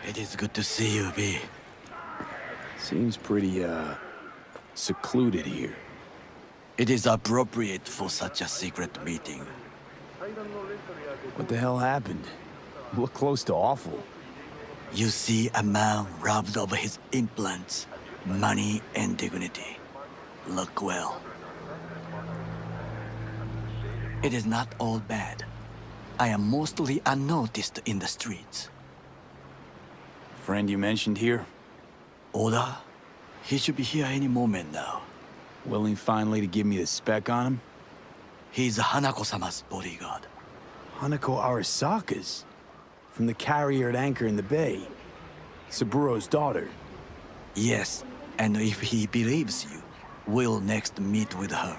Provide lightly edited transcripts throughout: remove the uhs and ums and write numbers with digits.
It is good to see you, V. Seems pretty, secluded here. It is appropriate for such a secret meeting. What the hell happened? You look close to awful. You see a man robbed of his implants, money and dignity. Look well. It is not all bad. I am mostly unnoticed in the streets. Friend you mentioned here? Oda? He should be here any moment now. Willing finally to give me the spec on him? He's Hanako-sama's bodyguard. Hanako Arasaka's? From the carrier at anchor in the bay. Saburo's daughter. Yes, and if he believes you, we'll next meet with her.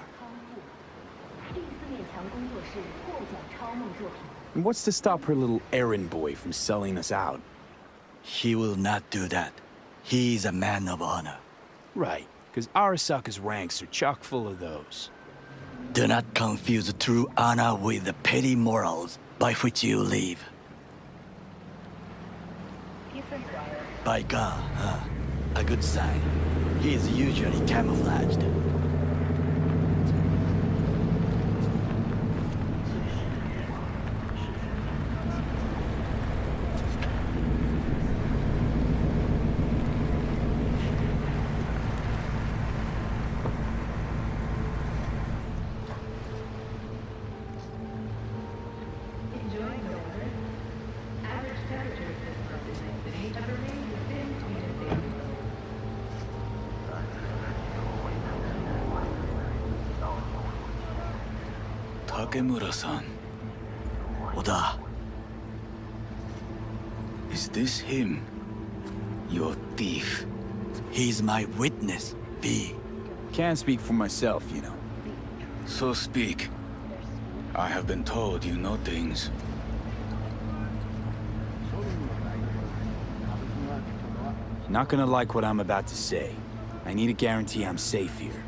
And what's to stop her little errand boy from selling us out? He will not do that. He is a man of honor. Right, because Arasaka's ranks are chock full of those. Do not confuse true honor with the petty morals by which you live. By God, a good sign. He is usually camouflaged. Takemura-san. Oda, Is this him? Your thief? he's my witness, V. Can't speak for myself, you know. So speak. I have been told you know things. Not gonna like what I'm about to say. I need a guarantee I'm safe here.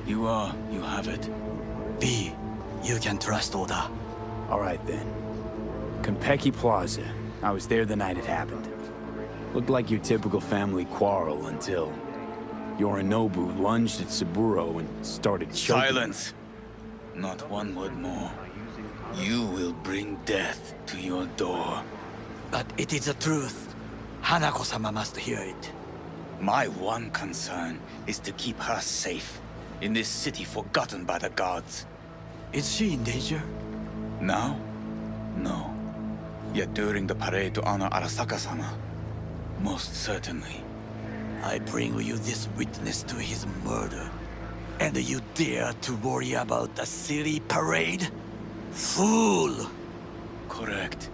You have it. V, you can trust Oda. All right then. Konpeki Plaza. I was there the night it happened. Looked like your typical family quarrel until Yorinobu lunged at Saburo and started choking. Silence! Not one word more. You will bring death to your door. But it is the truth. Hanako-sama must hear it. My one concern is to keep her safe in this city forgotten by the gods. Is she in danger? Now? No. Yet during the parade to honor Arasaka-sama, most certainly. I bring you this witness to his murder. And you dare to worry about a silly parade? Fool! Correct.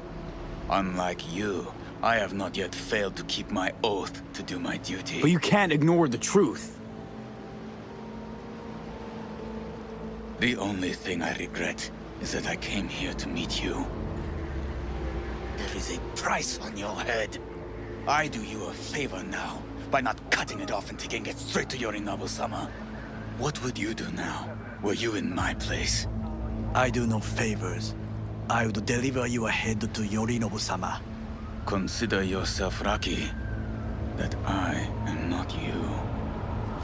Unlike you, I have not yet failed to keep my oath to do my duty. But you can't ignore the truth. The only thing I regret is that I came here to meet you. There is a price on your head. I do you a favor now by not cutting it off and taking it straight to Yorinobu-sama. What would you do now, were you in my place? I do no favors. I would deliver your head to Yorinobu-sama. Consider yourself lucky that I am not you.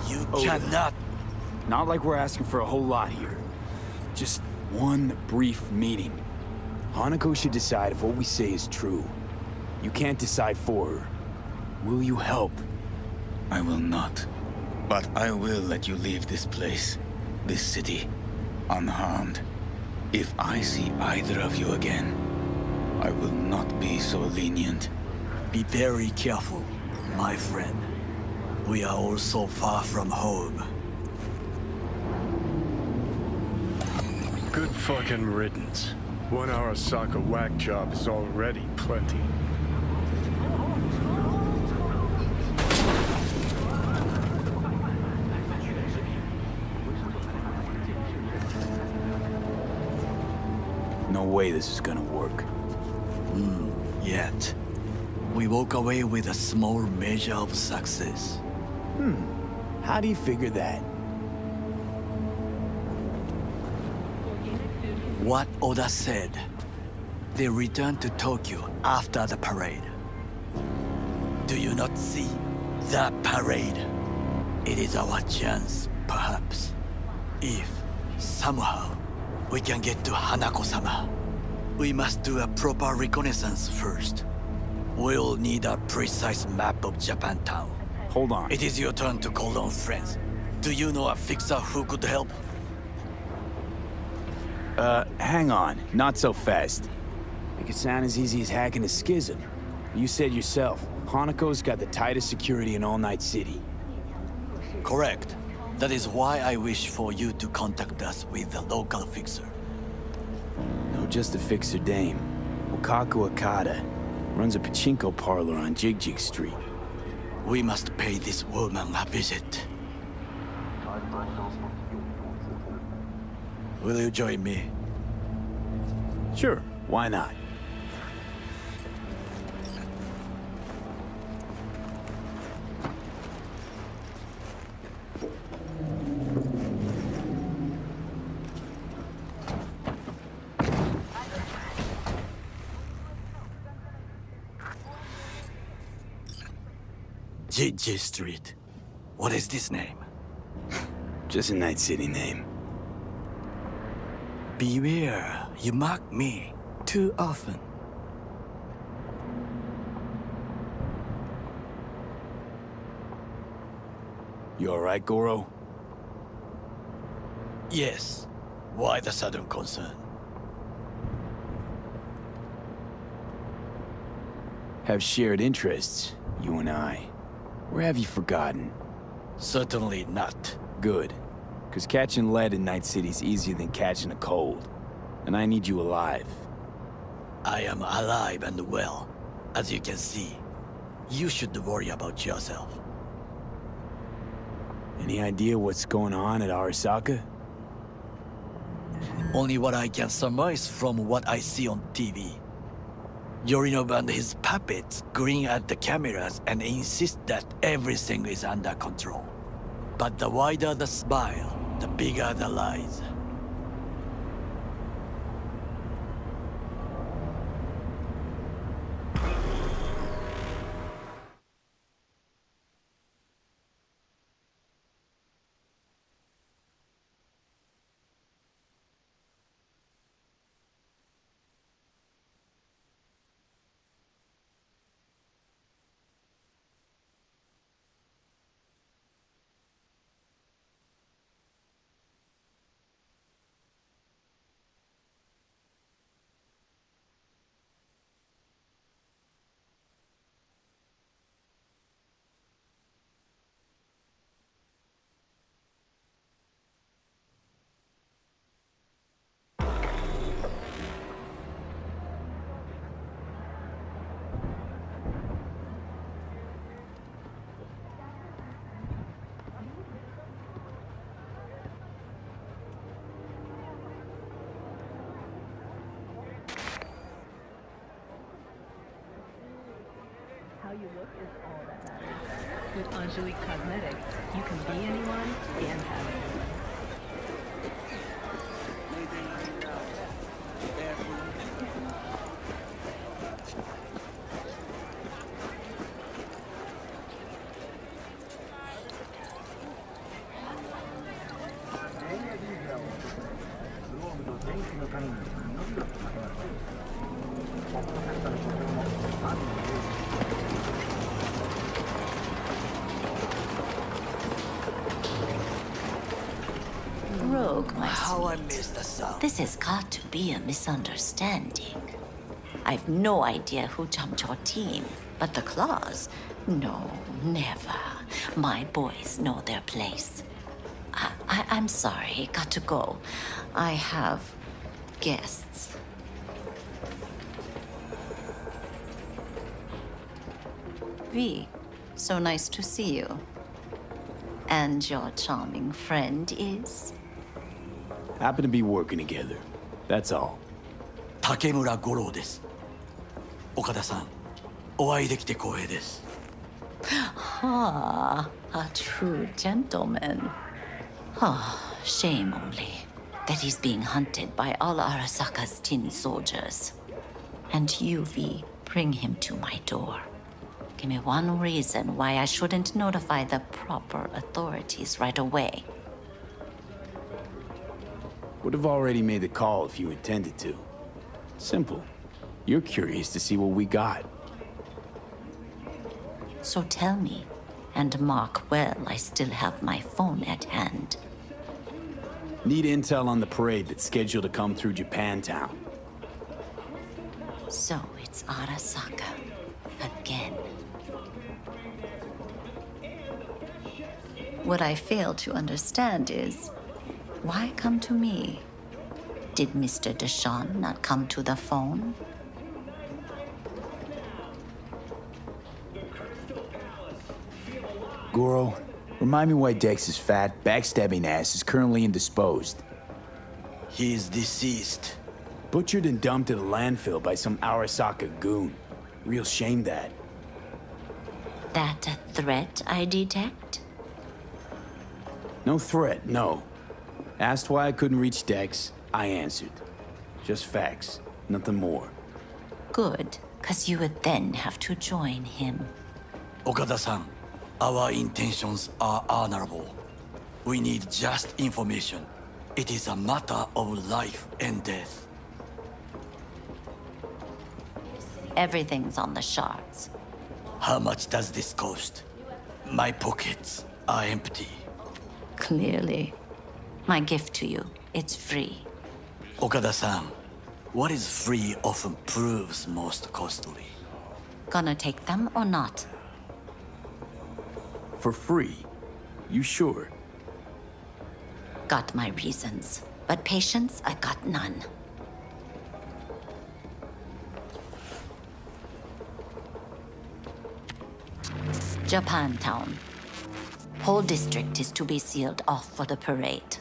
You Oda. cannot... Not like we're asking for a whole lot here. Just one brief meeting. Hanako should decide if what we say is true. You can't decide for her. Will you help? I will not. But I will let you leave this place, this city, unharmed. If I see either of you again, I will not be so lenient. Be very careful, my friend. We are all so far from home. Good fucking riddance. One Arasaka whack job is already plenty. No way this is gonna work. Yet, we walk away with a small measure of success. How do you figure that? What Oda said. They returned to Tokyo after the parade. Do you not see? The parade. It is our chance, perhaps. If, somehow, we can get to Hanako-sama. We must do a proper reconnaissance first. We'll need a precise map of Japantown. Hold on. It is your turn to call on friends. Do you know a fixer who could help? Hang on. Not so fast. Make it sound as easy as hacking a schism. You said yourself, Hanako's got the tightest security in all Night City. Correct. That is why I wish for you to contact us with the local fixer. No, just a fixer dame. Okaku Okada. Runs a pachinko parlor on Jig Street. We must pay this woman a visit. Will you join me? Sure, why not? Jig Street. What is this name? Just a Night City name. Beware, you mock me too often. You alright, Goro? Yes. Why the sudden concern? Have shared interests, you and I. Or have you forgotten? Certainly not. Good. Because catching lead in Night City's easier than catching a cold. And I need you alive. I am alive and well, as you can see. You should worry about yourself. Any idea what's going on at Arasaka? Only what I can surmise from what I see on TV. Yorinobu and his puppets grin at the cameras and insist that everything is under control. But the wider the smile, the bigger the lies. You look is all that matters. With Angelique Cosmetics, you can be anyone and have anyone. Rogue, my How I sweet. miss the sound. This has got to be a misunderstanding. I've no idea who jumped your team, but the claws? No, never. My boys know their place. I'm sorry, got to go. I have guests. V, so nice to see you. And your charming friend is? Happen to be working together. That's all. Takemura 五郎です。岡田さん、お会いできて光栄です。Ah, a true gentleman. Ah, shame only that he's being hunted by all Arasaka's tin soldiers. And you, V, bring him to my door. Give me one reason why I shouldn't notify the proper authorities right away. Would have already made the call if you intended to. Simple. You're curious to see what we got. So tell me, and mark well I still have my phone at hand. Need intel on the parade that's scheduled to come through Japantown. So it's Arasaka again. What I fail to understand is, why come to me? Did Mr. Deshawn not come to the phone? Goro, remind me why Dex's fat, backstabbing ass is currently indisposed. He is deceased. Butchered and dumped at a landfill by some Arasaka goon. Real shame that. That a threat I detect? No threat, no. Asked why I couldn't reach Dex, I answered. Just facts, nothing more. Good, 'cause you would then have to join him. Okada-san, our intentions are honorable. We need just information. It is a matter of life and death. Everything's on the shards. How much does this cost? My pockets are empty. Clearly. My gift to you, it's free. Okada-san, what is free often proves most costly. Gonna take them or not? For free? You sure? Got my reasons, but patience, I got none. Japantown. Whole district is to be sealed off for the parade.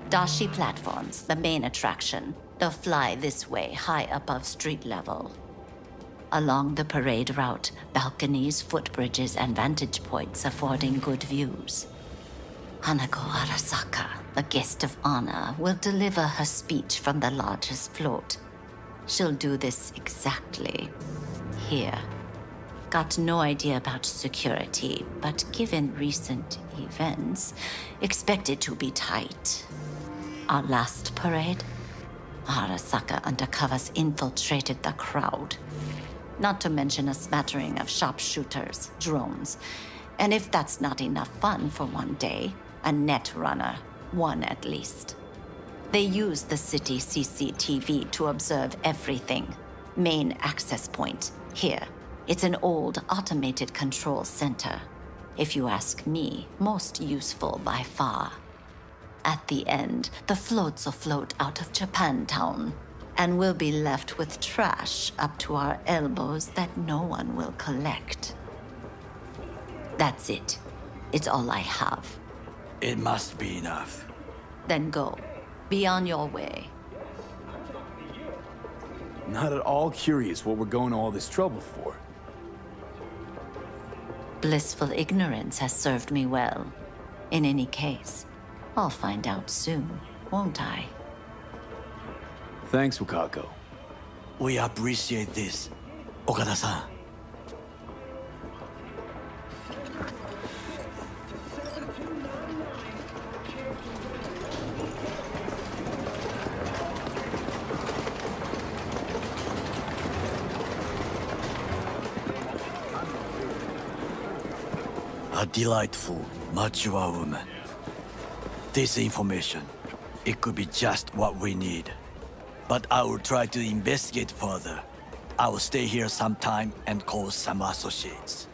Dashi platforms, the main attraction. They'll fly this way, high above street level. Along the parade route, balconies, footbridges, and vantage points affording good views. Hanako Arasaka, the guest of honor, will deliver her speech from the largest float. She'll do this exactly here. Got no idea about security, but given recent events, expected to be tight. Our last parade, Arasaka undercovers infiltrated the crowd. Not to mention a smattering of sharpshooters, drones, and if that's not enough fun for one day, a net runner, one at least. They use the city CCTV to observe everything. Main access point, here. It's an old automated control center. If you ask me, most useful by far. At the end, the floats will float out of Japantown, and we'll be left with trash up to our elbows that no one will collect. That's it. It's all I have. It must be enough. Then go. Be on your way. Not at all curious what we're going to all this trouble for. Blissful ignorance has served me well. In any case, I'll find out soon, won't I? Thanks, Wakako. We appreciate this, Okada-san. A delightful, mature woman. This information, it could be just what we need. But I will try to investigate further. I will stay here some time and call some associates.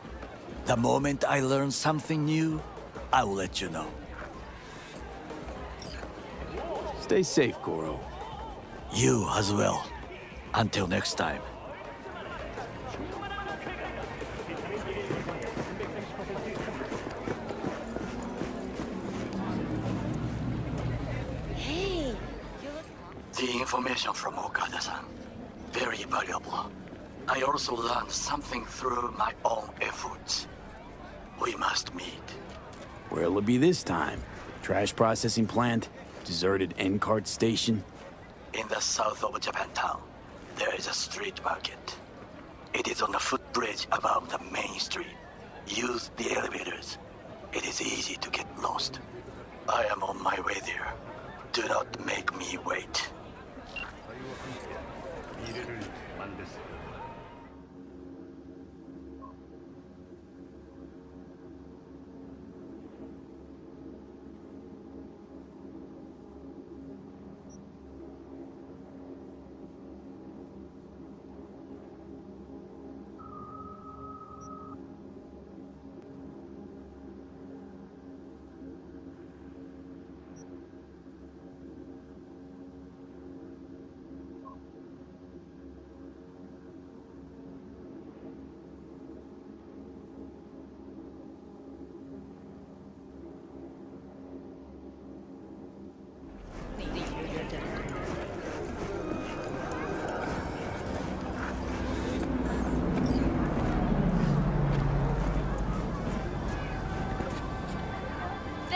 The moment I learn something new, I will let you know. Stay safe, Goro. You as well. Until next time. The information from Okada-san, very valuable. I also learned something through my own efforts. We must meet. Where'll it be this time? Trash processing plant? Deserted N-cart station? In the south of Japantown, there is a street market. It is on the footbridge above the main street. Use the elevators. It is easy to get lost. I am on my way there. Do not make me wait.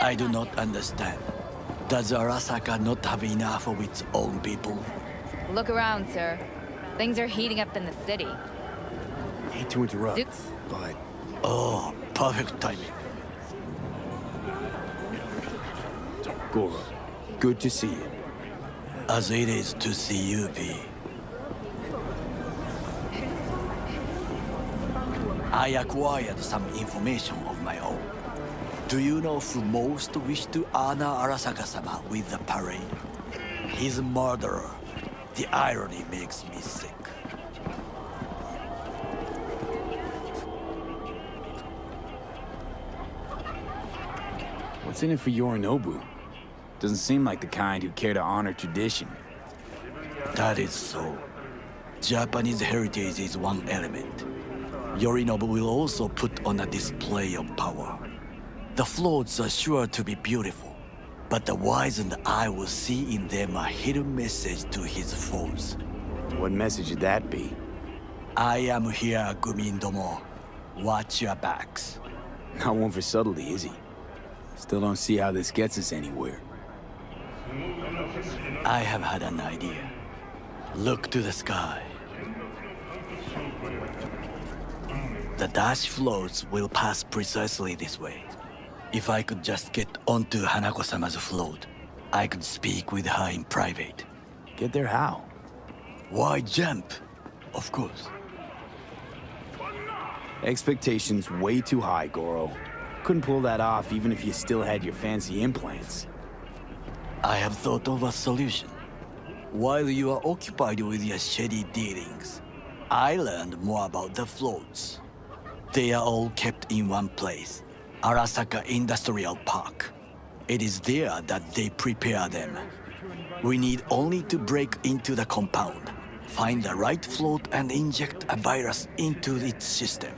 I do not understand. Does Arasaka not have enough of its own people? Look around, sir. Things are heating up in the city. Hate to interrupt, Zooks. but Oh, perfect timing. Goro, good to see you. As it is to see you, V. I acquired some information of my own. Do you know who most wished to honor Arasaka-sama with the parade? His murderer. The irony makes me sick. What's in it for Yorinobu? Doesn't seem like the kind who care to honor tradition. That is so. Japanese heritage is one element. Yorinobu will also put on a display of power. The floats are sure to be beautiful, but the wizened eye will see in them a hidden message to his foes. What message would that be? I am here, Gumindomo. Watch your backs. Not one for subtlety, is he? Still don't see how this gets us anywhere. I have had an idea. Look to the sky. The dash floats will pass precisely this way. If I could just get onto Hanako-sama's float, I could speak with her in private. Get there how? Why jump? Of course. Expectations way too high, Goro. Couldn't pull that off even if you still had your fancy implants. I have thought of a solution. While you are occupied with your shady dealings, I learned more about the floats. They are all kept in one place, Arasaka Industrial Park. It is there that they prepare them. We need only to break into the compound, find the right float and inject a virus into its system.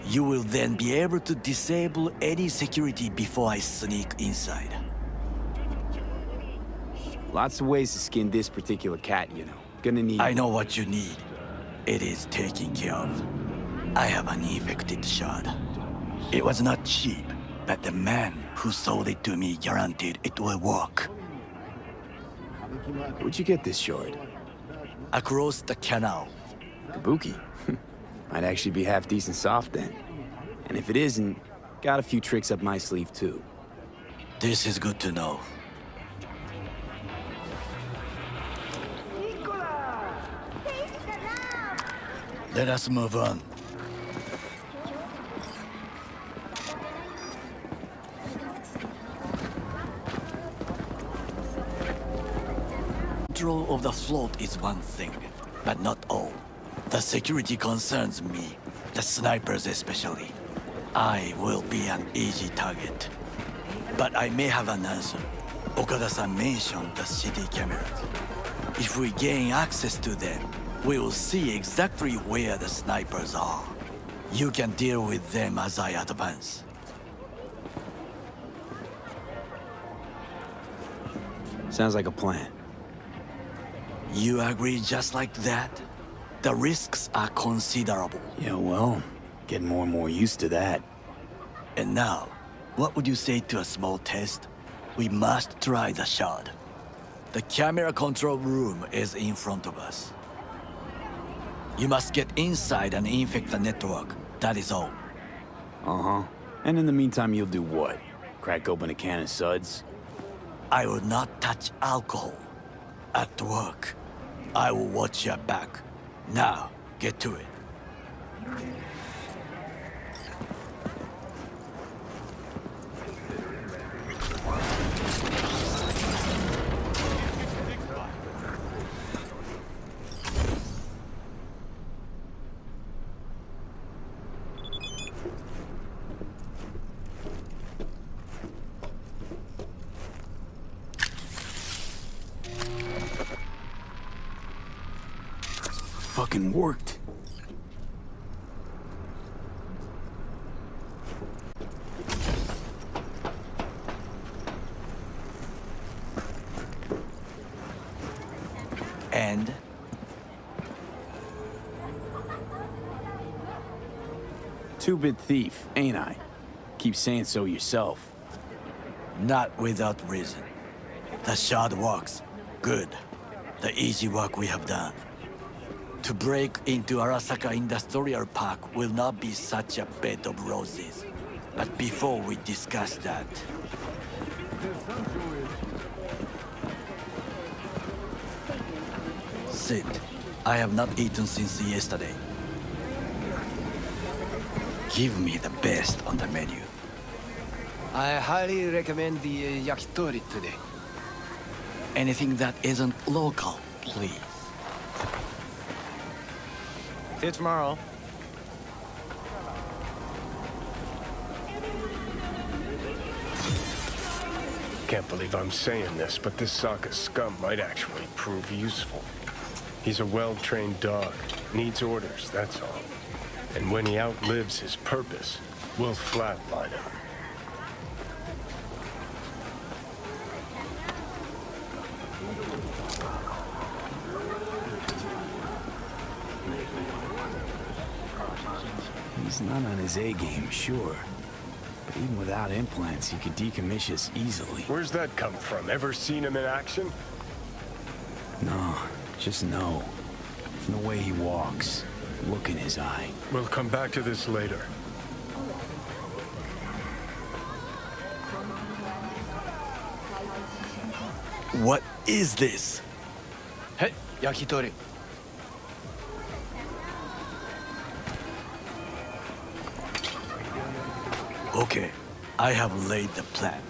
You will then be able to disable any security before I sneak inside. Lots of ways to skin this particular cat, you know. Gonna need... I know what you need. It is taken care of. I have an infected shard. It was not cheap, but the man who sold it to me guaranteed it will work. Where'd you get this shard? Across the canal. Kabuki. Might actually be half decent soft then. And if it isn't, got a few tricks up my sleeve too. This is good to know. Let us move on. Control of the float is one thing, but not all. The security concerns me, the snipers especially. I will be an easy target. But I may have an answer. Okada-san mentioned the city cameras. If we gain access to them, we will see exactly where the snipers are. You can deal with them as I advance. Sounds like a plan. You agree just like that? The risks are considerable. Yeah, well, getting more and more used to that. And now, what would you say to a small test? We must try the shard. The camera control room is in front of us. You must get inside and infect the network. That is all. Uh-huh. And in the meantime, you'll do what? Crack open a can of suds? I will not touch alcohol. At work. I will watch your back. Now, get to it. Fucking worked. And? Two-bit thief, ain't I? Keep saying so yourself. Not without reason. The shard works. Good. The easy work we have done. To break into Arasaka Industrial Park will not be such a bed of roses. But before we discuss that... Sit. I have not eaten since yesterday. Give me the best on the menu. I highly recommend the yakitori today. Anything that isn't local, please. See you tomorrow. Can't believe I'm saying this, but this Sokka scum might actually prove useful. He's a well-trained dog. Needs orders, that's all. And when he outlives his purpose, we'll flatline him. He's not on his A-game, sure. But even without implants, he could decommission us easily. Where's that come from? Ever seen him in action? No, just no. From the way he walks, look in his eye. We'll come back to this later. What is this? Hey, yakitori. Okay, I have laid the plan.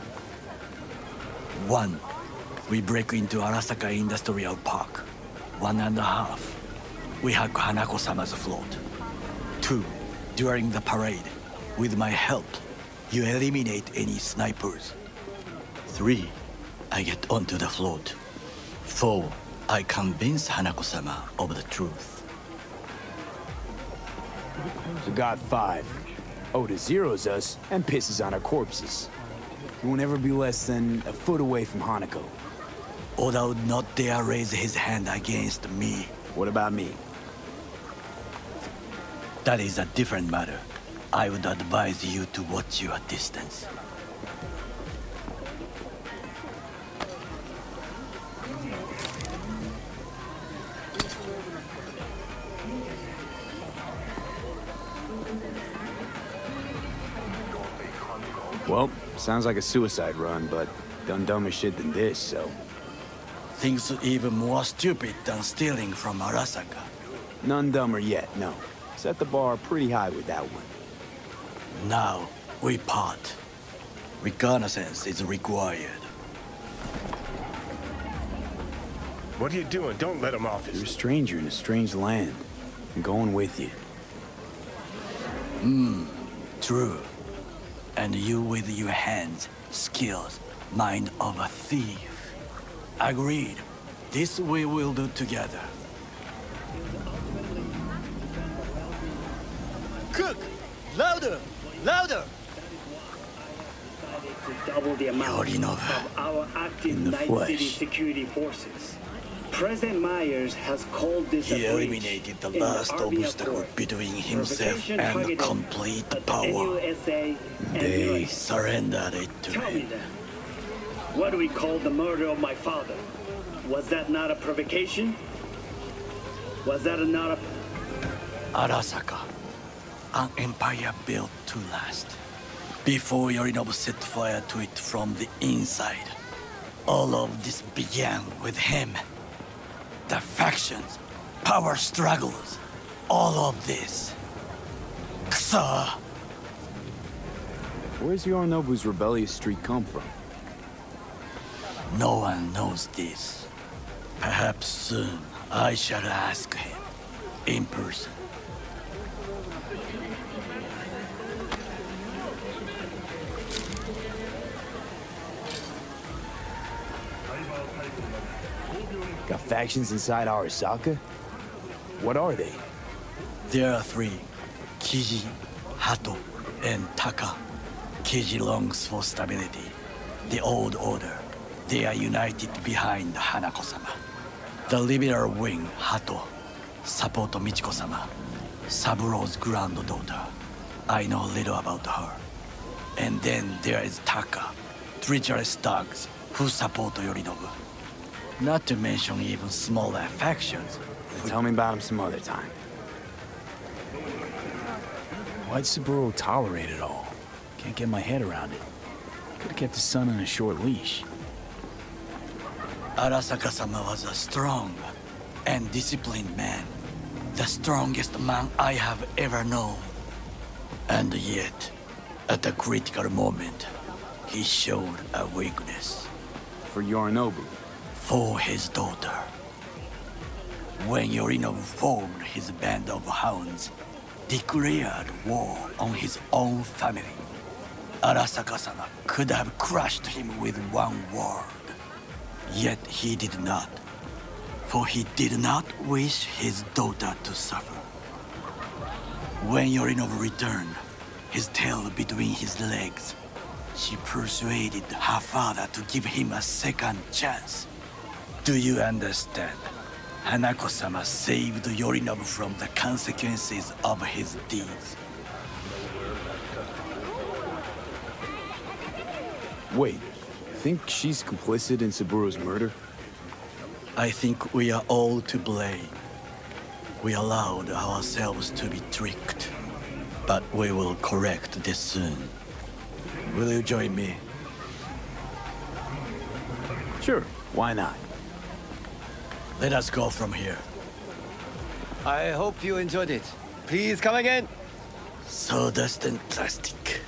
1. We break into Arasaka Industrial Park. 1.5. We hack Hanako-sama's float. 2. During the parade, with my help, you eliminate any snipers. 3. I get onto the float. 4. I convince Hanako-sama of the truth. Forgot 5. Oda zeros us and pisses on our corpses. He won't ever be less than a foot away from Hanako. Oda would not dare raise his hand against me. What about me? That is a different matter. I would advise you to watch your distance. Well, sounds like a suicide run, but done dumber shit than this, so... Things even more stupid than stealing from Arasaka. None dumber yet, no. Set the bar pretty high with that one. Now, we part. Reconnaissance is required. What are you doing? Don't let him off You're a his... stranger in a strange land. I'm going with you. True. And you with your hands, skills, mind of a thief. Agreed. This we will do together. Cook! Louder! Louder! To double the amount Yorinobu, of our active in the Night flesh. City security forces. President Myers has called this He a breach eliminated the in last Army obstacle Accord. between himself Provocation and targeted complete at the power. NUSA and They US. Surrendered it to Tell me him. then, what do we call the murder of my father? Was that not a provocation? Was that not a... Arasaka, an empire built to last. Before Yorinobu set fire to it from the inside, all of this began with him. The factions, power struggles, all of this. Kusa! Where's Yorinobu's rebellious streak come from? No one knows this. Perhaps soon I shall ask him in person. Got factions inside Arasaka? What are they? There are three: Kiji, Hato, and Taka. Kiji longs for stability. The old order. They are united behind Hanako-sama. The liberal wing, Hato, support Michiko-sama, Saburo's granddaughter. I know little about her. And then there is Taka, treacherous thugs who support Yorinobu. Not to mention even smaller factions. Tell me about him some other time. Why'd Saburo tolerate it all? Can't get my head around it. Could've kept his son on a short leash. Arasaka-sama was a strong and disciplined man. The strongest man I have ever known. And yet, at a critical moment, he showed a weakness. For Yorinobu? For his daughter. When Yorinobu formed his band of hounds, declared war on his own family, Arasaka-sama could have crushed him with one word. Yet he did not, for he did not wish his daughter to suffer. When Yorinobu returned, his tail between his legs, she persuaded her father to give him a second chance. Do you understand? Hanako-sama saved Yorinobu from the consequences of his deeds. Wait, think she's complicit in Saburo's murder? I think we are all to blame. We allowed ourselves to be tricked. But we will correct this soon. Will you join me? Sure, why not? Let us go from here. I hope you enjoyed it. Please come again. Sawdust and plastic.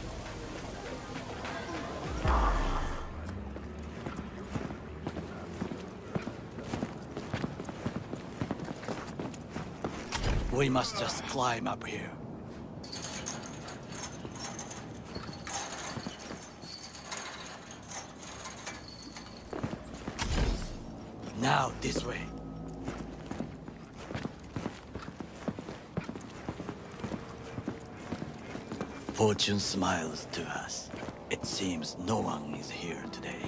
We must just climb up here. Now, this way. Fortune smiles to us. It seems no one is here today.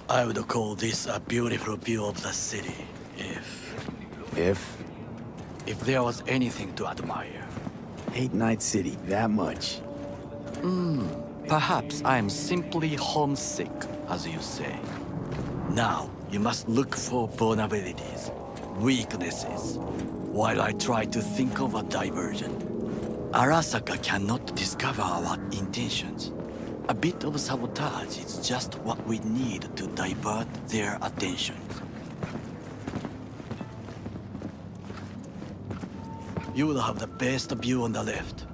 I would call this a beautiful view of the city, if there was anything to admire. Hate Night City that much. Perhaps I'm simply homesick, as you say. Now, you must look for vulnerabilities, weaknesses, while I try to think of a diversion. Arasaka cannot discover our intentions. A bit of sabotage is just what we need to divert their attention. You will have the best view on the left.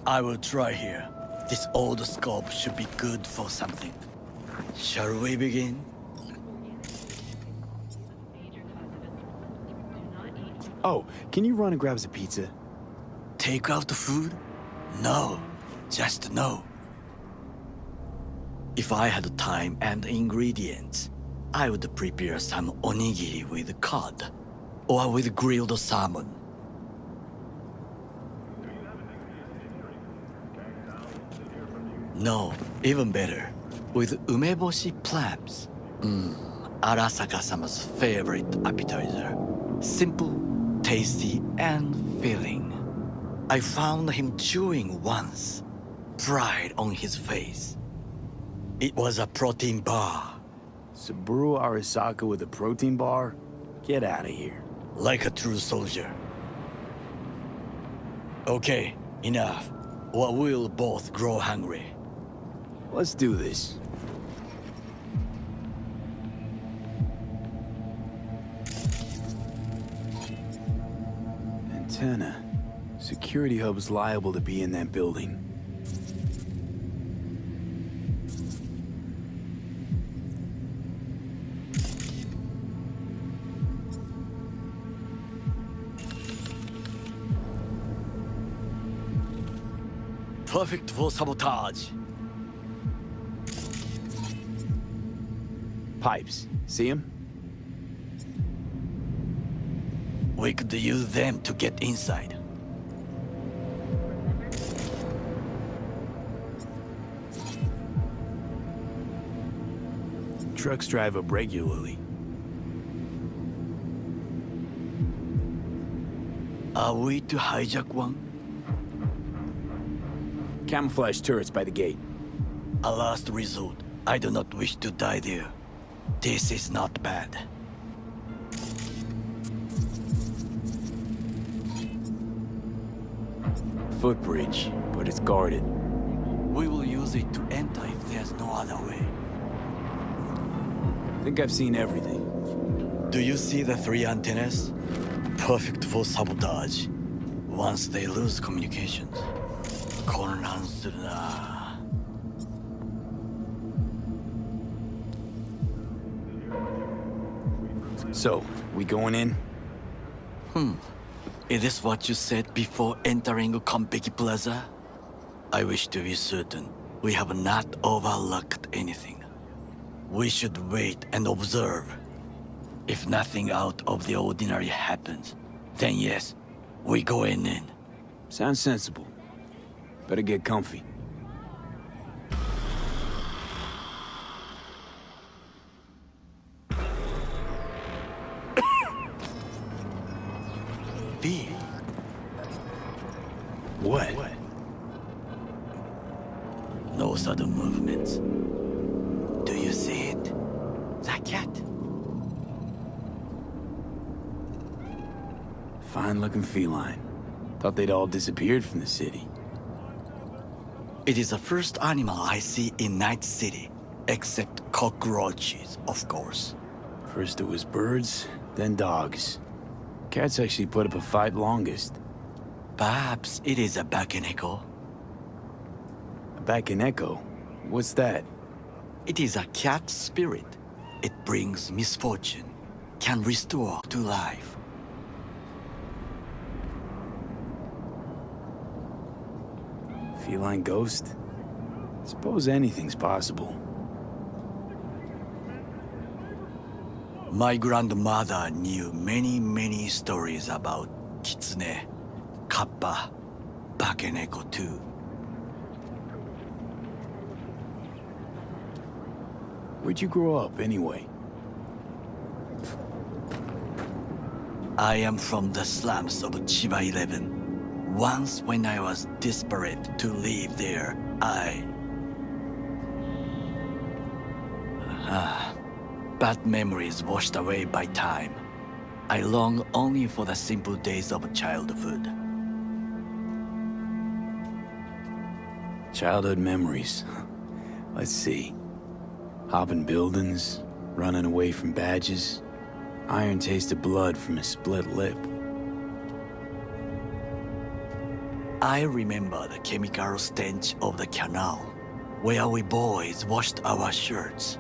I will try here. This old scope should be good for something. Shall we begin? Oh, can you run and grab us a pizza? Take out the food? No, just no. If I had time and ingredients, I would prepare some onigiri with cod, or with grilled salmon. No, even better, with umeboshi clams. Arasaka-sama's favorite appetizer. Simple, tasty, and filling. I found him chewing once, pride on his face. It was a protein bar. Saburo Arasaka with a protein bar? Get out of here. Like a true soldier. Okay, enough, or we'll both grow hungry. Let's do this. Antenna. Security hub's liable to be in that building. Perfect for sabotage. Pipes. See him? We could use them to get inside. Trucks drive up regularly. Are we to hijack one? Camouflage turrets by the gate. A last resort. I do not wish to die there. This is not bad. Footbridge, but it's guarded. We will use it to enter if there's no other way. Think I've seen everything. Do you see the 3 antennas? Perfect for sabotage. Once they lose communications.混乱するな. So, we going in? Is this what you said before entering Konpeki Plaza? I wish to be certain we have not overlooked anything. We should wait and observe. If nothing out of the ordinary happens, then yes, we go in. Sounds sensible. Better get comfy. B. What? No sudden movements. Do you see it? The cat. Fine-looking feline. Thought they'd all disappeared from the city. It is the first animal I see in Night City, except cockroaches, of course. First it was birds, then dogs. Cats actually put up a fight longest. Perhaps it is a bakeneko. A Bakeneko? What's that? It is a cat spirit. It brings misfortune, can restore to life. Feline ghost? Suppose anything's possible. My grandmother knew many stories about kitsune, kappa, bakeneko too. Where'd you grow up, anyway? I am from the slums of Chiba 11. Once when I was desperate to live there, bad memories washed away by time. I long only for the simple days of childhood. Childhood memories. Let's see. Hopping buildings, running away from badges, iron tasted blood from a split lip. I remember the chemical stench of the canal, where we boys washed our shirts.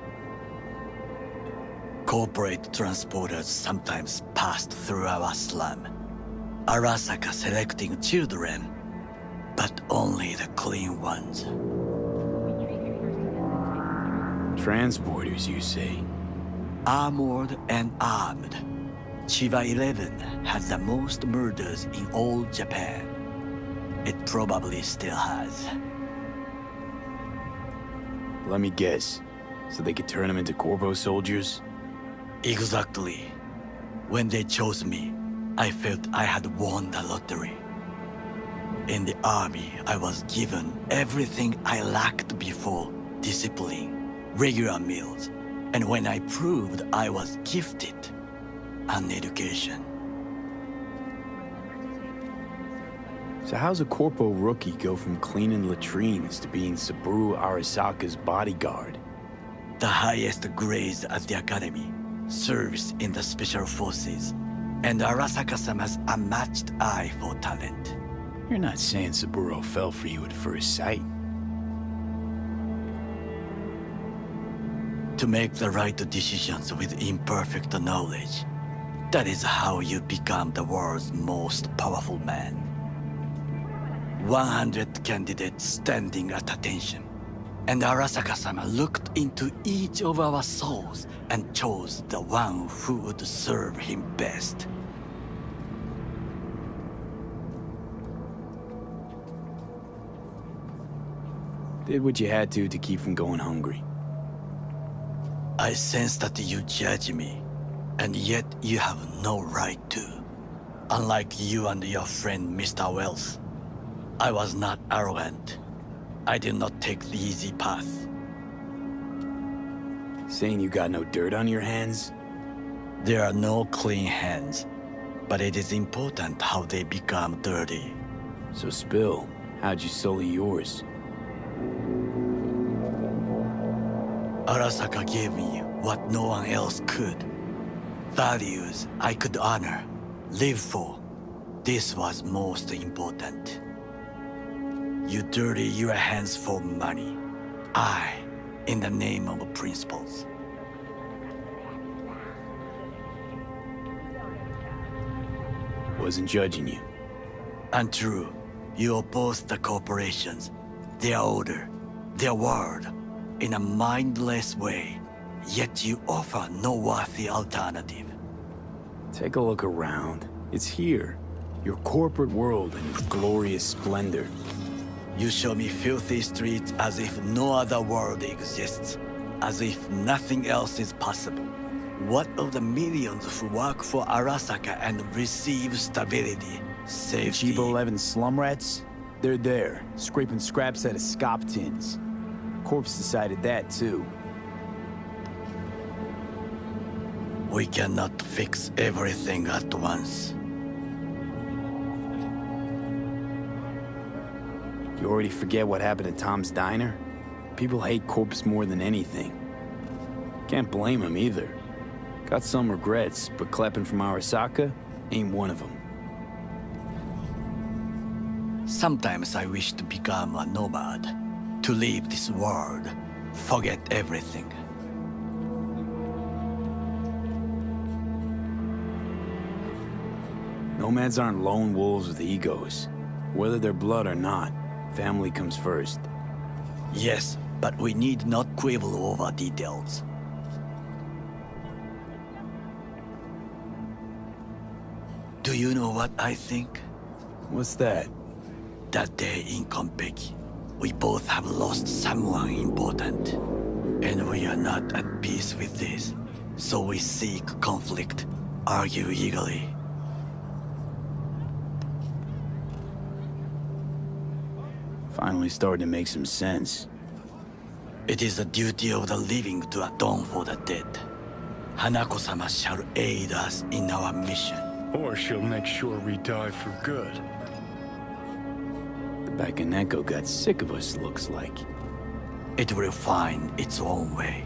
Corporate transporters sometimes passed through our slum. Arasaka selecting children, but only the clean ones. Transporters, you say? Armored and armed. Chiba 11 had the most murders in all Japan. It probably still has. Let me guess. So they could turn them into Corpo soldiers? Exactly. When they chose me, I felt I had won the lottery. In the army, I was given everything I lacked before: discipline, regular meals, and when I proved I was gifted, an education. So how's a Corpo rookie go from cleaning latrines to being Saburo Arasaka's bodyguard? The highest grades at the academy, service in the special forces, and Arasaka-sama's unmatched eye for talent. You're not saying Saburo fell for you at first sight. To make the right decisions with imperfect knowledge, that is how you become the world's most powerful man. 100 candidates standing at attention, and Arasaka-sama looked into each of our souls and chose the one who would serve him best. Did what you had to keep from going hungry. I sense that you judge me, and yet you have no right to. Unlike you and your friend Mr. Wells, I was not arrogant. I did not take the easy path. Saying you got no dirt on your hands? There are no clean hands, but it is important how they become dirty. So spill, how'd you sully yours? Arasaka gave me what no one else could. Values I could honor, live for. This was most important. You dirty your hands for money. I, in the name of principles. Wasn't judging you. Untrue. You oppose the corporations, their order, their word, in a mindless way, yet you offer no worthy alternative. Take a look around. It's here. Your corporate world in its glorious splendor. You show me filthy streets as if no other world exists, as if nothing else is possible. What of the millions who work for Arasaka and receive stability, safety? Chiba 11 slum rats? They're there, scraping scraps out of scop tins. Corpse decided that, too. We cannot fix everything at once. You already forget what happened at Tom's Diner? People hate Corpse more than anything. Can't blame him either. Got some regrets, but clapping from Arasaka ain't one of them. Sometimes I wish to become a nomad, to leave this world, forget everything. Nomads aren't lone wolves with egos. Whether they're blood or not, family comes first. Yes, but we need not quibble over details. Do you know what I think? What's that? That day in Konpeki, we both have lost someone important. And we are not at peace with this. So we seek conflict, argue eagerly. Finally starting to make some sense. It is the duty of the living to atone for the dead. Hanako-sama shall aid us in our mission. Or she'll make sure we die for good. The Bakaneko got sick of us, looks like. It will find its own way.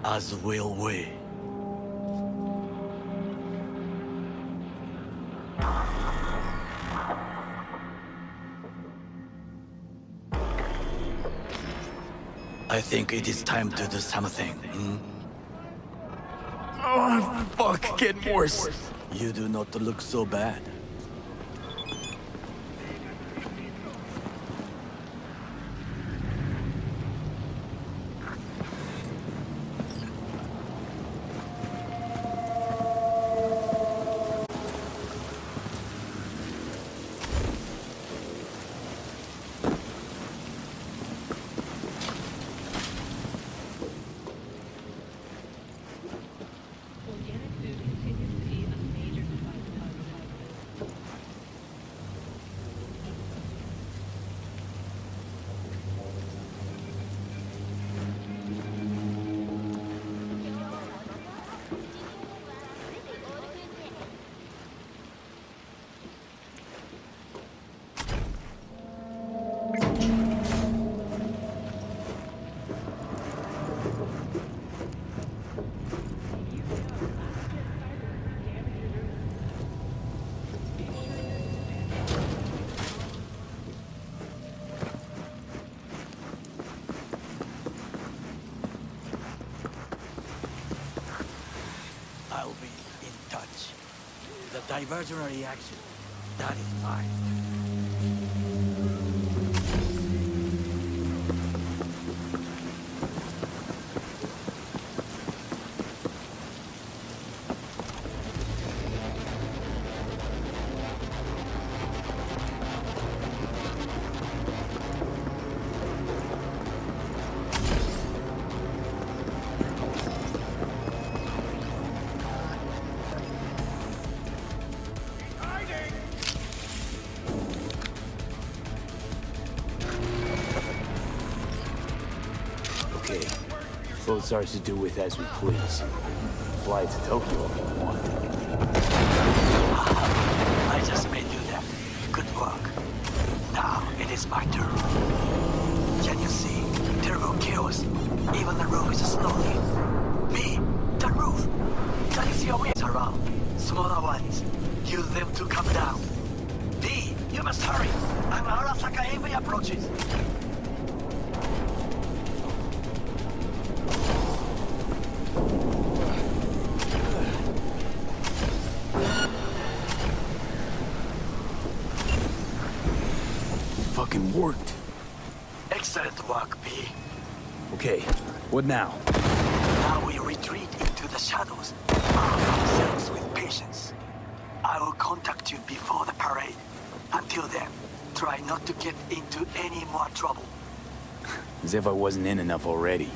As will we. I think it is time to do something. Oh, fuck, getting worse. You do not look so bad. diversionary action. That is fine. Okay. Boat's ours to do with as we please. Fly to Tokyo if you want. I just made you that. Good work. Now it is my turn. Can you see? Terrible chaos. Even the roof is slowly. B, the roof. That is your ways around. Smaller ones. Use them to come down. D, you must hurry. I'm Arasaka AV approaches. Fucking worked. Excellent work, B. Okay, what now? Now we retreat into the shadows. Arm ourselves with patience. I will contact you before the parade. Until then, try not to get into any more trouble. As if I wasn't in enough already.